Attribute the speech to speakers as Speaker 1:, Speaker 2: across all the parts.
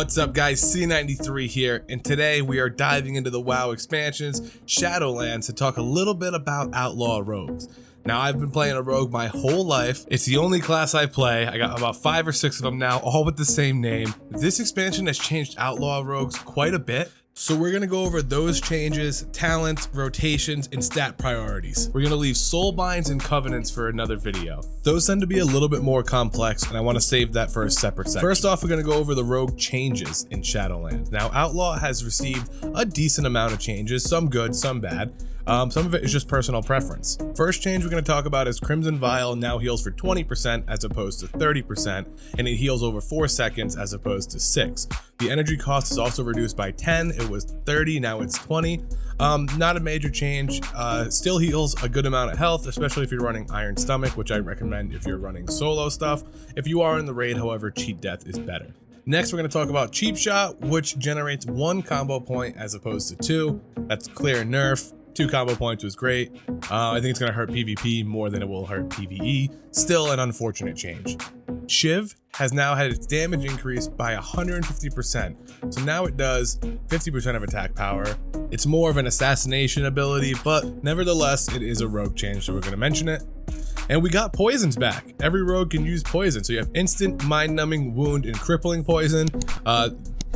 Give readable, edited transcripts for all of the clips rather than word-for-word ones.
Speaker 1: What's up guys, C93 here, and today we are diving into the WoW expansions, Shadowlands, to talk a little bit about Outlaw Rogues. Now, I've been playing a rogue my whole life. It's the only class I play. I got about 5 or 6 of them now, all with the same name. This expansion has changed Outlaw Rogues quite a bit. So we're gonna go over those changes, talents, rotations, and stat priorities. We're gonna leave soul binds and covenants for another video. Those tend to be a little bit more complex, and I wanna save that for a separate section. First off, we're gonna go over the rogue changes in Shadowlands. Now, Outlaw has received a decent amount of changes, some good, some bad. Some of it is just personal preference. First change we're going to talk about is Crimson Vial now heals for 20% as opposed to 30%, and it heals over 4 seconds as opposed to 6. The energy cost is also reduced by 10. It was 30, now it's 20. Not a major change. Still heals a good amount of health, especially if you're running Iron Stomach, which I recommend if you're running solo stuff. If you are in the raid, however, Cheat Death is better. Next, we're going to talk about Cheap Shot, which generates 1 combo point as opposed to 2. That's clear nerf. 2 combo points was great. I think it's going to hurt PvP more than it will hurt PVE. Still an unfortunate change. Shiv has now had its damage increased by 150%. So now it does 50% of attack power. It's more of an assassination ability, but nevertheless, it is a rogue change, so we're going to mention it. And we got poisons back. Every rogue can use poison. So you have instant, mind-numbing, wound, and crippling poison.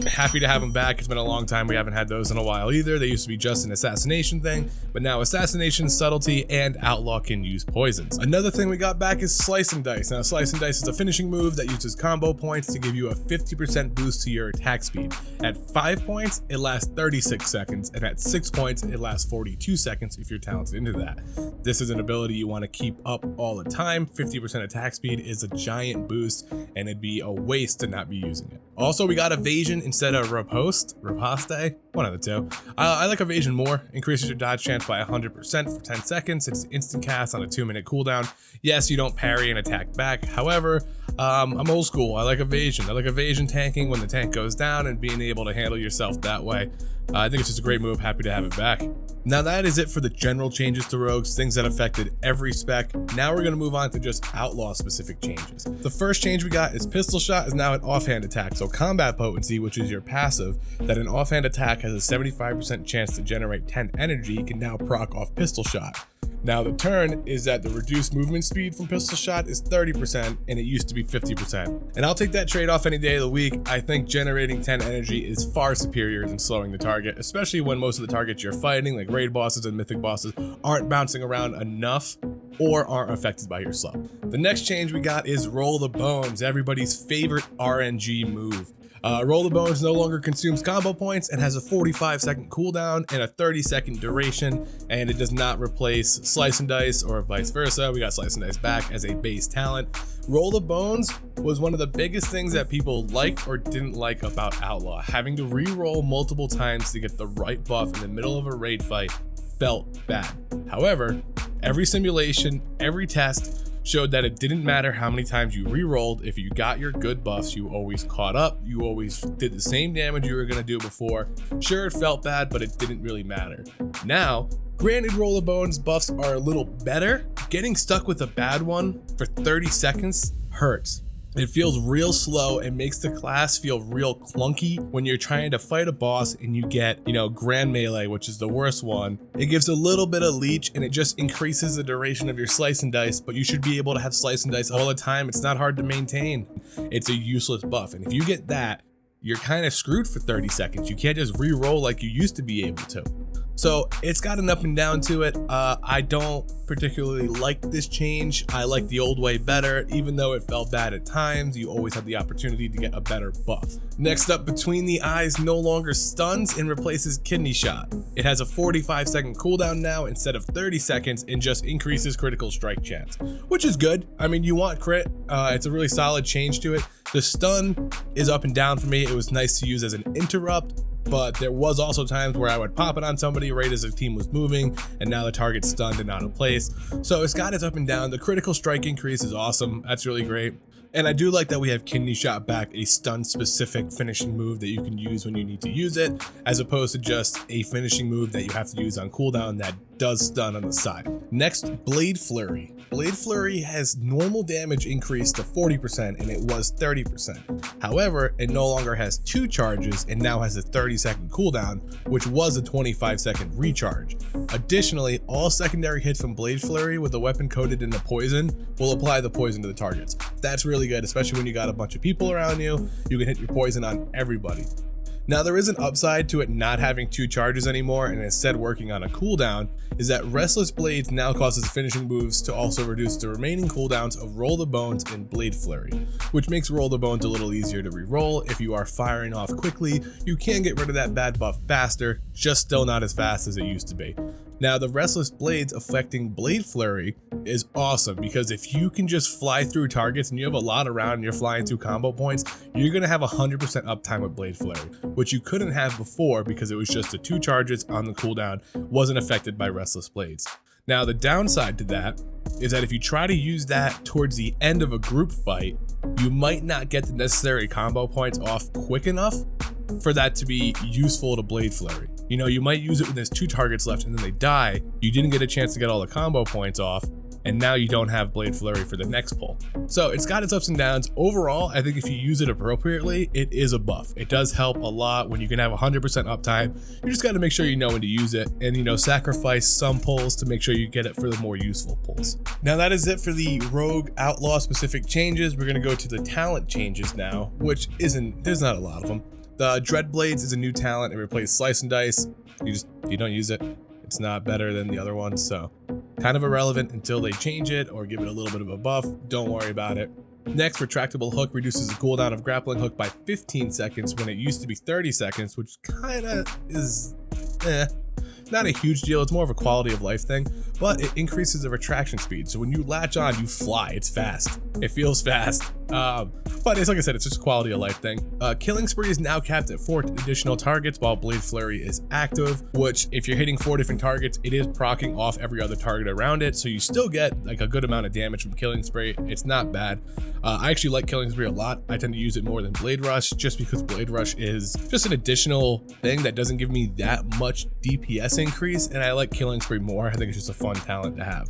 Speaker 1: Happy to have them back. It's been a long time. We haven't had those in a while either. They used to be just an assassination thing, but now assassination, subtlety, and outlaw can use poisons. Another thing we got back is Slice and Dice. Now, Slice and Dice is a finishing move that uses combo points to give you a 50% boost to your attack speed. At 5 points, it lasts 36 seconds, and at 6 points, it lasts 42 seconds if you're talented into that. This is an ability you want to keep up all the time. 50% attack speed is a giant boost, and it'd be a waste to not be using it. Also, we got Evasion instead of Riposte, one of the two. I like Evasion more. Increases your dodge chance by 100% for 10 seconds. It's instant cast on a 2-minute cooldown. Yes, you don't parry and attack back. However, I'm old school. I like Evasion. I like Evasion tanking when the tank goes down and being able to handle yourself that way. I think it's just a great move. Happy to have it back. Now that is it for the general changes to rogues, things that affected every spec. Now we're going to move on to just outlaw specific changes. The first change we got is Pistol Shot is now an offhand attack. So combat potency, which is your passive, that an offhand attack has a 75% chance to generate 10 energy, can now proc off Pistol Shot. Now the turn is that the reduced movement speed from Pistol Shot is 30% and it used to be 50%. And I'll take that trade-off any day of the week. I think generating 10 energy is far superior than slowing the target, especially when most of the targets you're fighting, like raid bosses and mythic bosses, aren't bouncing around enough or aren't affected by your slow. The next change we got is Roll the Bones, everybody's favorite RNG move. Roll the Bones no longer consumes combo points and has a 45-second cooldown and a 30-second duration, and it does not replace Slice and Dice or vice versa. We got Slice and Dice back as a base talent. Roll the Bones was one of the biggest things that people liked or didn't like about Outlaw. Having to re-roll multiple times to get the right buff in the middle of a raid fight felt bad. However, every simulation, every test showed that it didn't matter how many times you re-rolled. If you got your good buffs, you always caught up. You always did the same damage you were going to do before. Sure, it felt bad, but it didn't really matter. Now, granted, Roll the Bones buffs are a little better. Getting stuck with a bad one for 30 seconds hurts. It feels real slow and makes the class feel real clunky when you're trying to fight a boss and you get, Grand Melee, which is the worst one. It gives a little bit of leech and it just increases the duration of your Slice and Dice, but you should be able to have Slice and Dice all the time. It's not hard to maintain. It's a useless buff. And if you get that, you're kind of screwed for 30 seconds. You can't just re-roll like you used to be able to. So it's got an up and down to it. I don't particularly like this change. I like the old way better. Even though it felt bad at times, you always had the opportunity to get a better buff. Next up, Between the Eyes no longer stuns and replaces Kidney Shot. It has a 45-second cooldown now instead of 30 seconds and just increases critical strike chance, which is good. I mean, you want crit. It's a really solid change to it. The stun is up and down for me. It was nice to use as an interrupt, but there was also times where I would pop it on somebody right as the team was moving, and now the target's stunned and out of place. So it's got its up and down. The critical strike increase is awesome. That's really great. And I do like that we have Kidney Shot back, a stun-specific finishing move that you can use when you need to use it, as opposed to just a finishing move that you have to use on cooldown that does stun on the side. Next, Blade Flurry. Blade Flurry has normal damage increased to 40% and it was 30%. However, it no longer has 2 charges and now has a 30-second cooldown, which was a 25-second recharge. Additionally, all secondary hits from Blade Flurry with a weapon coated in the poison will apply the poison to the targets. That's really good, especially when you got a bunch of people around you. You can hit your poison on everybody. Now, there is an upside to it not having 2 charges anymore and instead working on a cooldown, is that Restless Blades now causes finishing moves to also reduce the remaining cooldowns of Roll the Bones and Blade Flurry, which makes Roll the Bones a little easier to reroll. If you are firing off quickly, you can get rid of that bad buff faster, just still not as fast as it used to be. Now, the Restless Blades affecting Blade Flurry is awesome because if you can just fly through targets and you have a lot around and you're flying through combo points, you're going to have 100% uptime with Blade Flurry, which you couldn't have before because it was just the 2 charges on the cooldown, wasn't affected by Restless Blades. Now, the downside to that is that if you try to use that towards the end of a group fight, you might not get the necessary combo points off quick enough for that to be useful to Blade Flurry. You know, you might use it when there's 2 targets left and then they die. You didn't get a chance to get all the combo points off, and now you don't have Blade Flurry for the next pull. So it's got its ups and downs. Overall, I think if you use it appropriately, it is a buff. It does help a lot when you can have 100% uptime. You just got to make sure you know when to use it and, you know, sacrifice some pulls to make sure you get it for the more useful pulls. Now that is it for the Rogue Outlaw specific changes. We're going to go to the talent changes now, which there's not a lot of them. The Dread Blades is a new talent. It replaced Slice and Dice. You don't use it. It's not better than the other ones, so kind of irrelevant until they change it or give it a little bit of a buff. Don't worry about it. Next, Retractable Hook reduces the cooldown of Grappling Hook by 15 seconds when it used to be 30 seconds, which kind of is not a huge deal. It's more of a quality of life thing, but it increases the retraction speed. So when you latch on, you fly. It's fast. It feels fast. But it's like I said, it's just a quality of life thing. Killing Spree is now capped at 4 additional targets while Blade Flurry is active, which if you're hitting 4 different targets, it is proccing off every other target around it. So you still get like a good amount of damage from Killing Spree. It's not bad. I actually like Killing Spree a lot. I tend to use it more than Blade Rush just because Blade Rush is just an additional thing that doesn't give me that much DPS increase, and I like Killing Spree more. I think it's just a fun talent to have.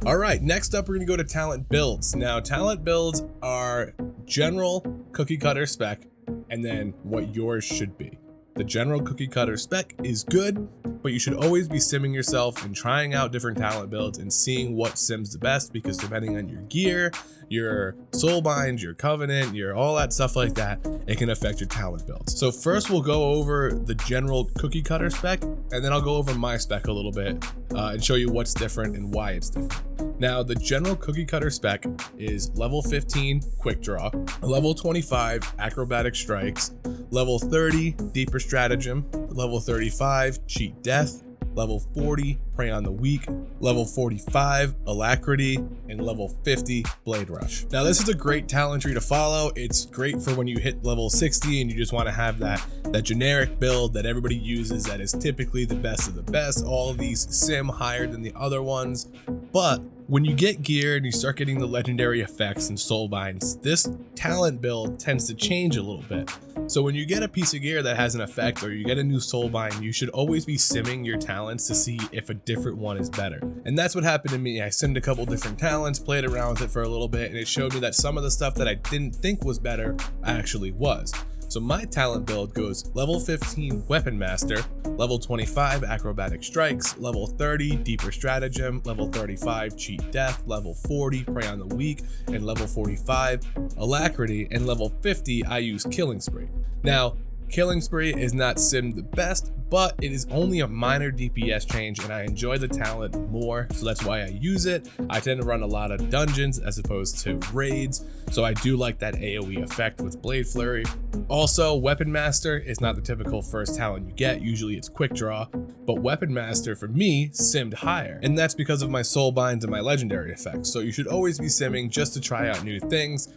Speaker 1: All right, next up, we're gonna go to talent builds. Now, talent builds are general cookie cutter spec, and then what yours should be. The general cookie cutter spec is good, but you should always be simming yourself and trying out different talent builds and seeing what sims the best, because depending on your gear, your soulbind, your covenant, your all that stuff like that, it can affect your talent builds. So first we'll go over the general cookie cutter spec, and then I'll go over my spec a little bit and show you what's different and why it's different. Now, the general cookie cutter spec is level 15 quick draw, level 25 acrobatic strikes, level 30 deeper stratagem, level 35 cheat death, level 40 prey on the weak, level 45 alacrity, and level 50 blade rush. Now this is a great talent tree to follow. It's great for when you hit level 60 and you just want to have that generic build that everybody uses that is typically the best of the best. All of these sim higher than the other ones, but when you get gear and you start getting the legendary effects and soul binds, this talent build tends to change a little bit. So when you get a piece of gear that has an effect or you get a new soul bind, you should always be simming your talents to see if a different one is better. And that's what happened to me. I simmed a couple different talents, played around with it for a little bit, and it showed me that some of the stuff that I didn't think was better actually was. So my talent build goes level 15 Weapon Master, level 25 Acrobatic Strikes, level 30 Deeper Stratagem, level 35 Cheat Death, level 40 Prey on the Weak, and level 45 Alacrity, and level 50 I use Killing Spree. Now, Killing Spree is not simmed the best, but it is only a minor DPS change and I enjoy the talent more, so that's why I use it. I tend to run a lot of dungeons as opposed to raids, so I do like that AoE effect with Blade Flurry. Also, Weapon Master is not the typical first talent you get. Usually it's quick draw, but Weapon Master for me simmed higher, and that's because of my soul binds and my legendary effects. So you should always be simming just to try out new things.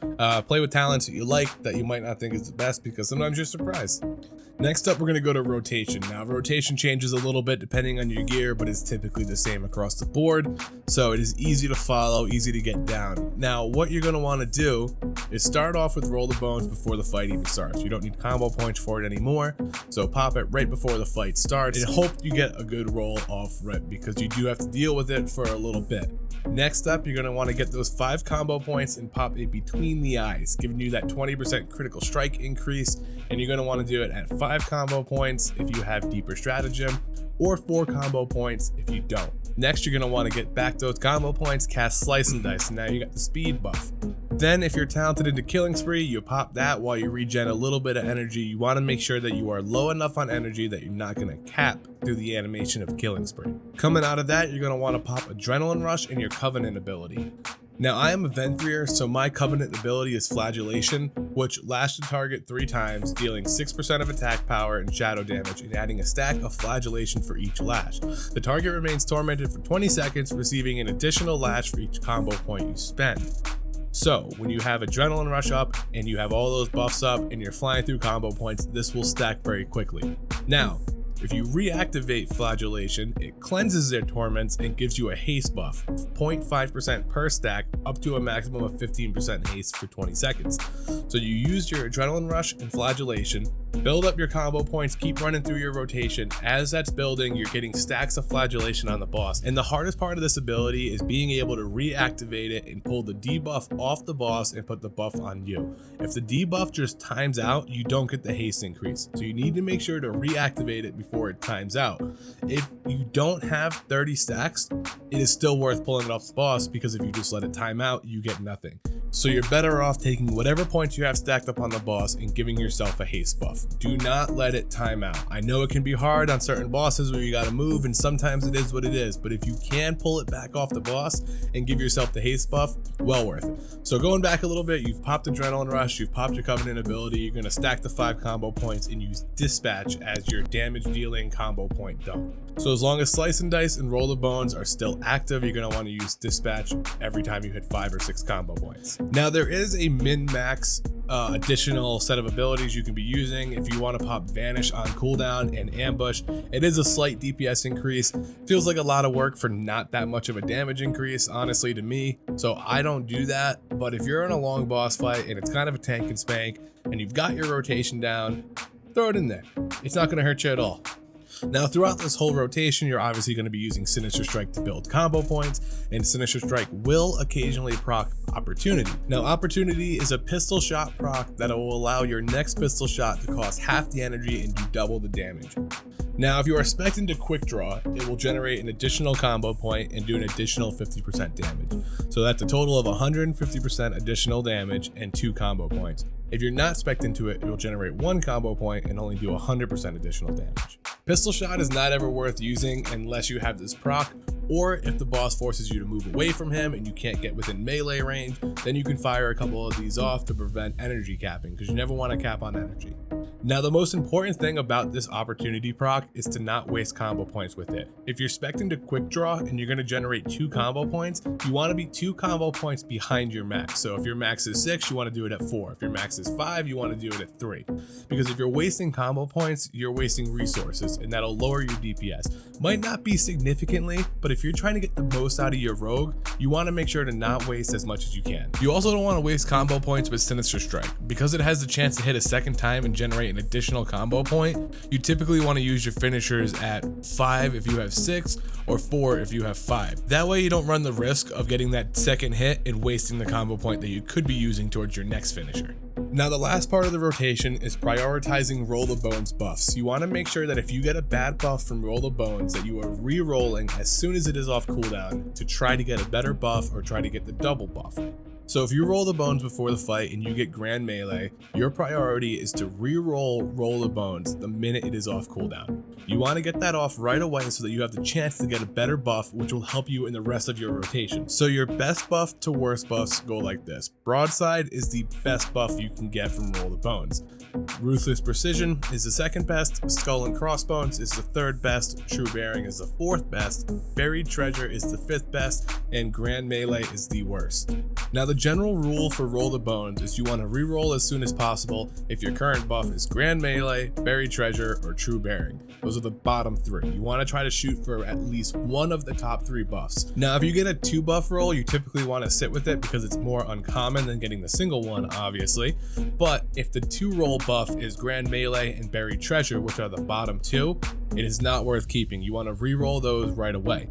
Speaker 1: Play with talents that you like that you might not think is the best, because sometimes you're surprised. Next up, we're going to go to rotation. Now, rotation changes a little bit depending on your gear, but it's typically the same across the board. So it is easy to follow, easy to get down. Now, what you're going to want to do is start off with roll the bones before the fight even starts. You don't need combo points for it anymore. So pop it right before the fight starts and hope you get a good roll off rip, because you do have to deal with it for a little bit. Next up, you're going to want to get those 5 combo points and pop it between the eyes, giving you that 20% critical strike increase. And you're going to want to do it at 5 combo points if you have deeper stratagem, or 4 combo points if you don't. Next, you're going to want to get back those combo points, cast Slice and Dice, and now you got the speed buff. Then if you're talented into Killing Spree, you pop that while you regen a little bit of energy. You want to make sure that you are low enough on energy that you're not going to cap through the animation of Killing Spree. Coming out of that, you're going to want to pop Adrenaline Rush and your Covenant ability. Now, I am a Venthyr, so my Covenant ability is Flagellation, which lash the target 3 times, dealing 6% of attack power and shadow damage, and adding a stack of Flagellation for each lash. The target remains tormented for 20 seconds, receiving an additional lash for each combo point you spend. So, when you have Adrenaline Rush up, and you have all those buffs up, and you're flying through combo points, this will stack very quickly. Now, if you reactivate Flagellation, it cleanses their torments and gives you a haste buff, 0.5% per stack, up to a maximum of 15% haste for 20 seconds. So you use your Adrenaline Rush and Flagellation, build up your combo points, keep running through your rotation. As that's building, you're getting stacks of Flagellation on the boss. And the hardest part of this ability is being able to reactivate it and pull the debuff off the boss and put the buff on you. If the debuff just times out, you don't get the haste increase. So you need to make sure to reactivate it before it times out. If you don't have 30 stacks, it is still worth pulling it off the boss, because if you just let it time out, you get nothing. So you're better off taking whatever points you have stacked up on the boss and giving yourself a haste buff. Do not let it time out. I know it can be hard on certain bosses where you gotta move, and sometimes it is what it is, but if you can pull it back off the boss and give yourself the haste buff, well worth it. So going back a little bit, you've popped Adrenaline Rush, you've popped your Covenant ability, you're gonna stack the 5 combo points and use Dispatch as your damage dealing combo point dump. So as long as Slice and Dice and Roll the Bones are still active, you're going to want to use Dispatch every time you hit 5 or 6 combo points. Now, there is a min-max additional set of abilities you can be using if you want to pop Vanish on cooldown and Ambush. It is a slight DPS increase. Feels like a lot of work for not that much of a damage increase, honestly, to me. So I don't do that. But if you're in a long boss fight and it's kind of a tank and spank and you've got your rotation down, throw it in there. It's not going to hurt you at all. Now, throughout this whole rotation, you're obviously going to be using Sinister Strike to build combo points, and Sinister Strike will occasionally proc Opportunity. Now, Opportunity is a pistol shot proc that will allow your next pistol shot to cost half the energy and do double the damage. Now, if you are spec'd into Quick Draw, it will generate an additional combo point and do an additional 50% damage. So that's a total of 150% additional damage and 2 combo points. If you're not spec'd into it, it will generate 1 combo point and only do 100% additional damage. Pistol Shot is not ever worth using unless you have this proc, or if the boss forces you to move away from him and you can't get within melee range, then you can fire a couple of these off to prevent energy capping, because you never want to cap on energy. Now, the most important thing about this Opportunity proc is to not waste combo points with it. If you're spec'd into Quick Draw and you're going to generate 2 combo points, you want to be 2 combo points behind your max. So if your max is 6, you want to do it at 4. If your max is 5, you want to do it at 3. Because if you're wasting combo points, you're wasting resources, and that'll lower your DPS. Might not be significantly, but if you're trying to get the most out of your rogue, you want to make sure to not waste as much as you can. You also don't want to waste combo points with Sinister Strike. Because it has the chance to hit a second time and generate an additional combo point, you typically want to use your finishers at 5 if you have 6, or 4 if you have 5. That way you don't run the risk of getting that second hit and wasting the combo point that you could be using towards your next finisher. Now, the last part of the rotation is prioritizing Roll the Bones buffs. You want to make sure that if you get a bad buff from Roll the Bones, that you are re-rolling as soon as it is off cooldown to try to get a better buff or try to get the double buff. So if you roll the bones before the fight and you get grand melee, your priority is to re-roll Roll the Bones the minute it is off cooldown. You want to get that off right away so that you have the chance to get a better buff, which will help you in the rest of your rotation. So your best buff to worst buffs go like this. Broadside is the best buff you can get from Roll the Bones. Ruthless Precision is the second best, Skull and Crossbones is the third best, True Bearing is the fourth best, Buried Treasure is the fifth best, and Grand Melee is the worst. Now the general rule for Roll the Bones is you want to reroll as soon as possible if your current buff is Grand Melee, Buried Treasure, or True Bearing. Those are the bottom 3. You want to try to shoot for at least one of the top 3 buffs. Now if you get a 2 buff roll, you typically want to sit with it because it's more uncommon than getting the single one, obviously. But if the 2 roll buff is Grand Melee and Buried Treasure, which are the bottom 2, it is not worth keeping. You want to reroll those right away.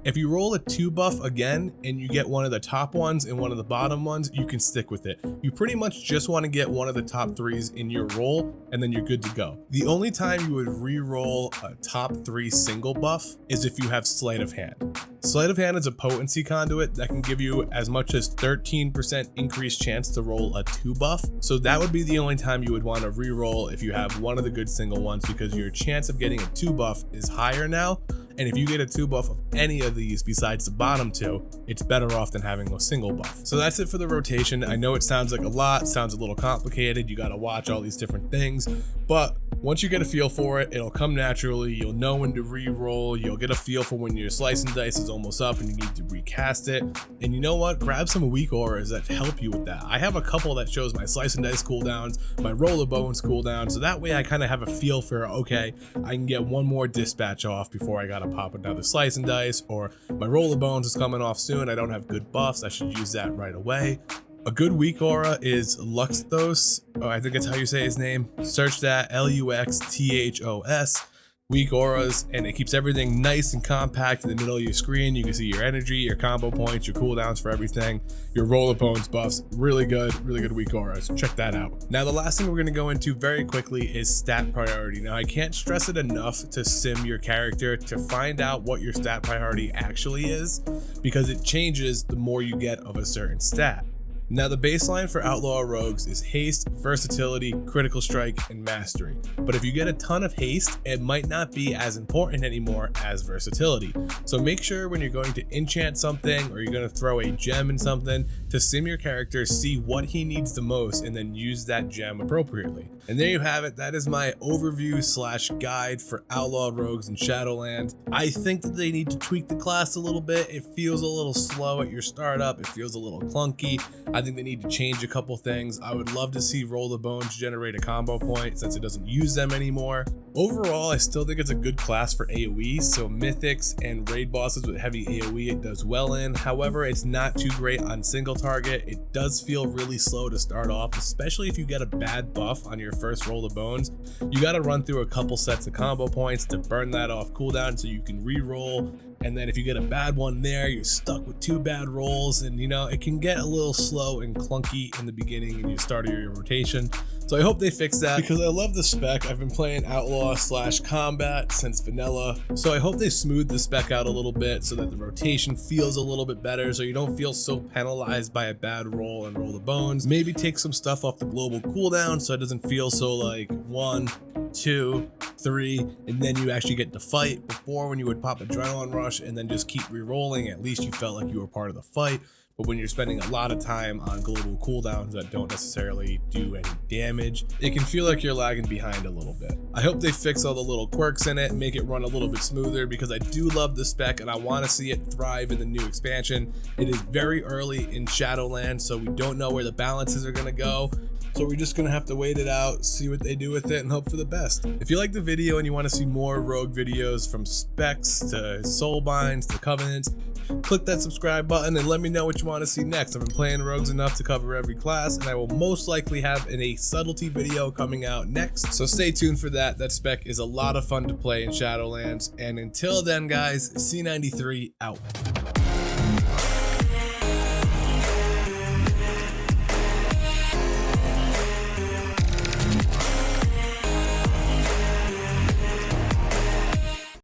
Speaker 1: If you roll a 2 buff again and you get one of the top ones and one of the bottom ones, you can stick with it. You pretty much just want to get one of the top 3s in your roll and then you're good to go. The only time you would re-roll a top 3 single buff is if you have Sleight of Hand. Sleight of Hand is a potency conduit that can give you as much as 13% increased chance to roll a 2 buff. So that would be the only time you would want to re-roll if you have one of the good single ones, because your chance of getting a 2 buff is higher now. And if you get a 2 buff of any of these besides the bottom 2, it's better off than having a single buff. So that's it for the rotation. I know it sounds like a lot, sounds a little complicated. You got to watch all these different things, but once you get a feel for it, it'll come naturally. You'll know when to re-roll. You'll get a feel for when your slice and dice is almost up and you need to recast it. And you know what? Grab some Weakauras that help you with that. I have a couple that shows my slice and dice cooldowns, my roll of bones cooldown. So that way I kind of have a feel for, okay, I can get one more dispatch off before I got to pop another slice and dice, or my roll of bones is coming off soon. I don't have good buffs. I should use that right away. A good Weakaura is Luxthos. Oh, I think that's how you say his name. Search that, Luxthos. Weakauras, and it keeps everything nice and compact in the middle of your screen. You can see your energy, your combo points, your cooldowns for everything, your roll of bones buffs. Really good Weakauras. Check that out. Now the last thing we're going to go into very quickly is stat priority. Now I can't stress it enough to sim your character to find out what your stat priority actually is, because it changes the more you get of a certain stat. Now the baseline for Outlaw Rogues is haste, versatility, critical strike, and mastery. But if you get a ton of haste, it might not be as important anymore as versatility. So make sure when you're going to enchant something or you're going to throw a gem in something, to sim your character, see what he needs the most, and then use that gem appropriately. And there you have it. That is my overview / guide for Outlaw Rogues in Shadowlands. I think that they need to tweak the class a little bit. It feels a little slow at your startup. It feels a little clunky. I think they need to change a couple things. I would love to see Roll the Bones generate a combo point since it doesn't use them anymore. Overall, I still think it's a good class for AoE, so mythics and raid bosses with heavy AoE it does well in. However, it's not too great on single target. It does feel really slow to start off, especially if you get a bad buff on your first Roll the Bones. You got to run through a couple sets of combo points to burn that off cooldown so you can re-roll. And then if you get a bad one there, you're stuck with 2 bad rolls, and you know, it can get a little slow and clunky in the beginning and you start your rotation. So I hope they fix that, because I love the spec. I've been playing Outlaw / Combat since vanilla, so I hope they smooth the spec out a little bit so that the rotation feels a little bit better, so you don't feel so penalized by a bad roll and Roll the Bones. Maybe take some stuff off the global cooldown so it doesn't feel so like 1, 2, 3, and then you actually get to fight. Before, when you would pop Adrenaline Rush and then just keep re-rolling, at least you felt like you were part of the fight. But when you're spending a lot of time on global cooldowns that don't necessarily do any damage, it can feel like you're lagging behind a little bit. I hope they fix all the little quirks in it and make it run a little bit smoother, because I do love the spec and I want to see it thrive in the new expansion. It is very early in Shadowlands, so we don't know where the balances are going to go. So we're just going to have to wait it out, see what they do with it, and hope for the best. If you like the video and you want to see more rogue videos, from specs to soulbinds to covenants, click that subscribe button and let me know what you want to see next. I've been playing rogues enough to cover every class, and I will most likely have a subtlety video coming out next. So stay tuned for that. That spec is a lot of fun to play in Shadowlands. And until then, guys, C93 out.